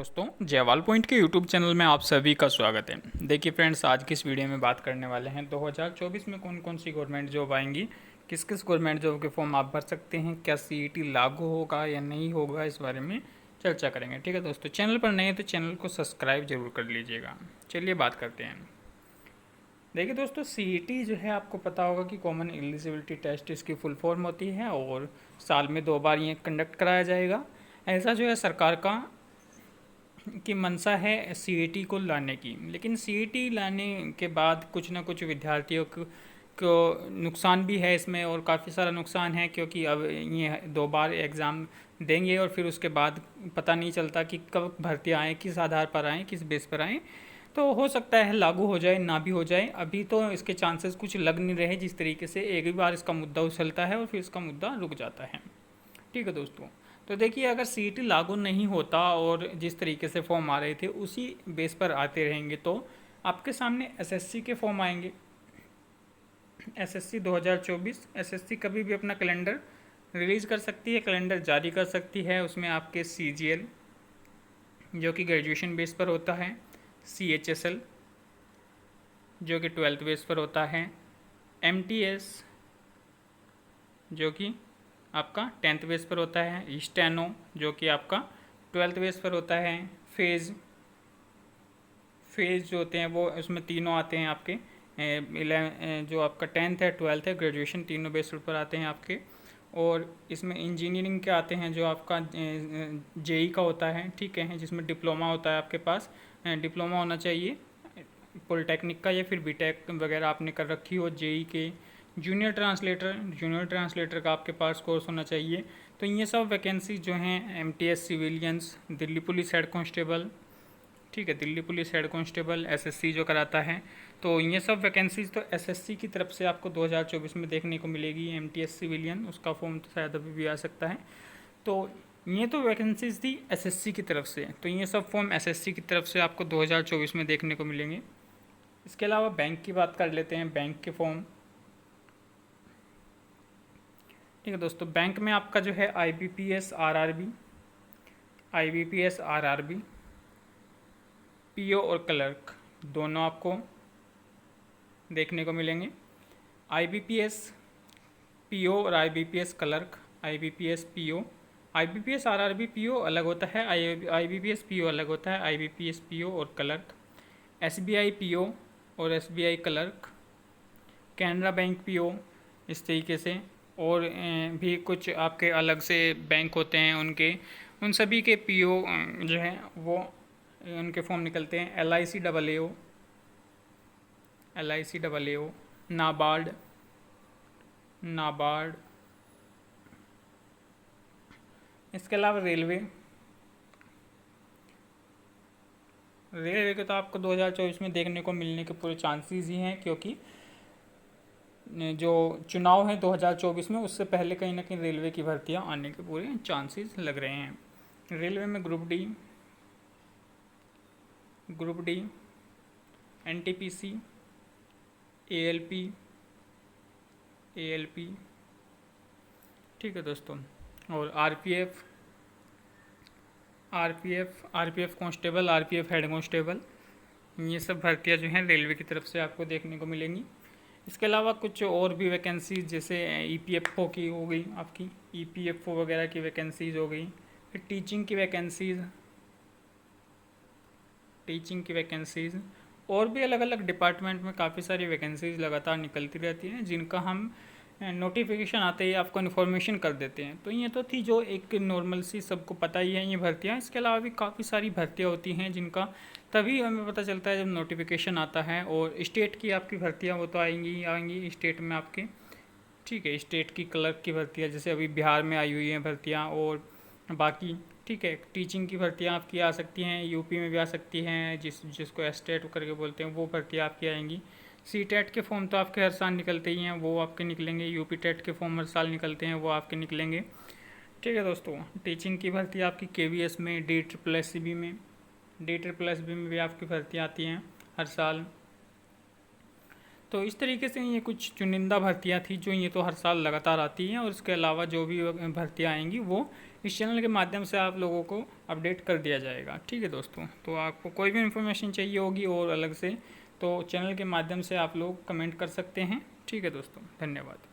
दोस्तों, जयवाल पॉइंट के YouTube channel में आप सभी का स्वागत है। देखिए फ्रेंड्स, आज की इस वीडियो में बात करने वाले हैं 2024 में कौन कौन सी गवर्नमेंट जॉब आएंगी, किस किस गवर्नमेंट जॉब के फॉर्म आप भर सकते हैं, क्या सीईटी लागू होगा या नहीं होगा, इस बारे में चर्चा करेंगे। ठीक है दोस्तों, चैनल पर नए हैं तो चैनल को सब्सक्राइब जरूर कर लीजिएगा। चलिए बात करते हैं। देखिए दोस्तों, सीईटी जो है आपको पता होगा कि कॉमन एलिजिबिलिटी टेस्ट इसकी फुल फॉर्म होती है और साल में 2 बार ये कंडक्ट कराया जाएगा। ऐसा जो है सरकार का की मंशा है सीईटी को लाने की, लेकिन सीईटी लाने के बाद कुछ ना कुछ विद्यार्थियों को नुकसान भी है इसमें, और काफ़ी सारा नुकसान है क्योंकि अब ये 2 बार एग्ज़ाम देंगे और फिर उसके बाद पता नहीं चलता कि कब भर्ती आए, किस आधार पर आए, किस बेस पर आए। तो हो सकता है लागू हो जाए, ना भी हो जाए। अभी तो इसके चांसेस कुछ लग नहीं रहे, जिस तरीके से एक ही बार इसका मुद्दा उछलता है और फिर इसका मुद्दा रुक जाता है। ठीक है दोस्तों, तो देखिए अगर सीईटी लागू नहीं होता और जिस तरीके से फॉर्म आ रहे थे उसी बेस पर आते रहेंगे तो आपके सामने एसएससी के फॉर्म आएंगे। एसएससी 2024, एसएससी कभी भी अपना कैलेंडर रिलीज़ कर सकती है, कैलेंडर जारी कर सकती है। उसमें आपके सीजीएल जो कि ग्रेजुएशन बेस पर होता है, सीएचएसएल जो कि 12th बेस पर होता है, एमटीएस जो कि आपका 10th बेस पर होता है, स्टेनो जो कि आपका 12th बेस पर होता है, फेज़ जो होते हैं वो उसमें तीनों आते हैं आपके, जो आपका 10th है, 12th है, ग्रेजुएशन, तीनों बेस पर आते हैं आपके। और इसमें इंजीनियरिंग के आते हैं जो आपका जेई का होता है, ठीक है, जिसमें डिप्लोमा होता है आपके पास, डिप्लोमा होना चाहिए पॉलिटेक्निक का या फिर बीटेक वगैरह आपने कर रखी हो। जेई के जूनियर ट्रांसलेटर का आपके पास कोर्स होना चाहिए। तो ये सब वैकेंसी जो हैं MTS civilians, Delhi police head constable, ठीक है, Delhi police head constable, SSC जो कराता है, तो ये सब वैकेंसीज तो एसएससी की तरफ से आपको 2024 में देखने को मिलेगी। एमटीएस सिविलियन, उसका फॉर्म तो शायद अभी भी आ सकता है। तो ये तो वैकेंसीज थी एसएससी की तरफ से, तो ये सब फॉर्म एसएससी की तरफ से आपको 2024 में देखने को मिलेंगे। इसके अलावा बैंक की बात कर लेते हैं, बैंक के फॉर्म। ठीक है दोस्तों, बैंक में आपका जो है आईबीपीएस आरआरबी, पीओ और क्लर्क दोनों आपको देखने को मिलेंगे। आईबीपीएस पीओ और IBPS clerk, IBPS PO, IBPS RRB PO अलग होता है, आईबीपीएस पीओ अलग होता है, आईबीपीएस पीओ और क्लर्क। एसबीआई पीओ और SBI clerk, Canara bank PO, इस तरीके से। और भी कुछ आपके अलग से बैंक होते हैं, उन सभी के पीओ जो हैं वो उनके फॉर्म निकलते हैं। L I C double A O, NABARD. इसके अलावा रेलवे के तो आपको 2024 में देखने को मिलने के पूरे चांसेस ही हैं, क्योंकि जो चुनाव है 2024 में, उससे पहले कहीं ना कहीं रेलवे की भर्तियां आने के पूरे चांसेस लग रहे हैं। रेलवे में ग्रुप डी, एनटीपीसी, एएलपी, ठीक है दोस्तों, और RPF constable, RPF head constable, ये सब भर्तियां जो हैं रेलवे की तरफ से आपको देखने को मिलेंगी। इसके अलावा कुछ और भी वैकेंसीज, जैसे ईपीएफओ की हो गई आपकी, ईपीएफओ वगैरह की वैकेंसीज हो गई। फिर टीचिंग की वैकेंसीज और भी अलग अलग डिपार्टमेंट में काफ़ी सारी वैकेंसीज लगातार निकलती रहती हैं, जिनका हम नोटिफिकेशन आते ही आपको इन्फॉर्मेशन कर देते हैं। तो ये तो थी जो एक नॉर्मल सी, सबको पता ही है ये भर्तियाँ। इसके अलावा भी काफ़ी सारी भर्तियाँ होती हैं जिनका तभी हमें पता चलता है जब नोटिफिकेशन आता है। और स्टेट की आपकी भर्तियाँ वो तो आएंगी स्टेट में आपके, ठीक है, स्टेट की क्लर्क की भर्तियाँ जैसे अभी बिहार में आई हुई हैं भर्तियाँ, और बाकी, ठीक है, टीचिंग की भर्तियाँ आपकी आ सकती हैं, यूपी में भी आ सकती हैं, जिसको एस्टेट करके बोलते हैं, वो भर्तियाँ आपकी आएंगी। सी टेट के फॉर्म तो आपके हर साल निकलते ही हैं, वो आपके निकलेंगे। यूपी टेट के फॉर्म हर साल निकलते हैं, वो आपके निकलेंगे। ठीक है दोस्तों, टीचिंग की भर्ती आपकी केवीएस में, डी ट्रिपल एस बी में भी आपकी भर्तियाँ आती हैं हर साल। तो इस तरीके से ये कुछ चुनिंदा भर्तियाँ थी जो ये तो हर साल लगातार आती हैं, और इसके अलावा जो भी भर्तियाँ आएंगी वो इस चैनल के माध्यम से आप लोगों को अपडेट कर दिया जाएगा। ठीक है दोस्तों, तो आपको कोई भी इन्फॉर्मेशन चाहिए होगी और अलग से, तो चैनल के माध्यम से आप लोग कमेंट कर सकते हैं। ठीक है दोस्तों, धन्यवाद।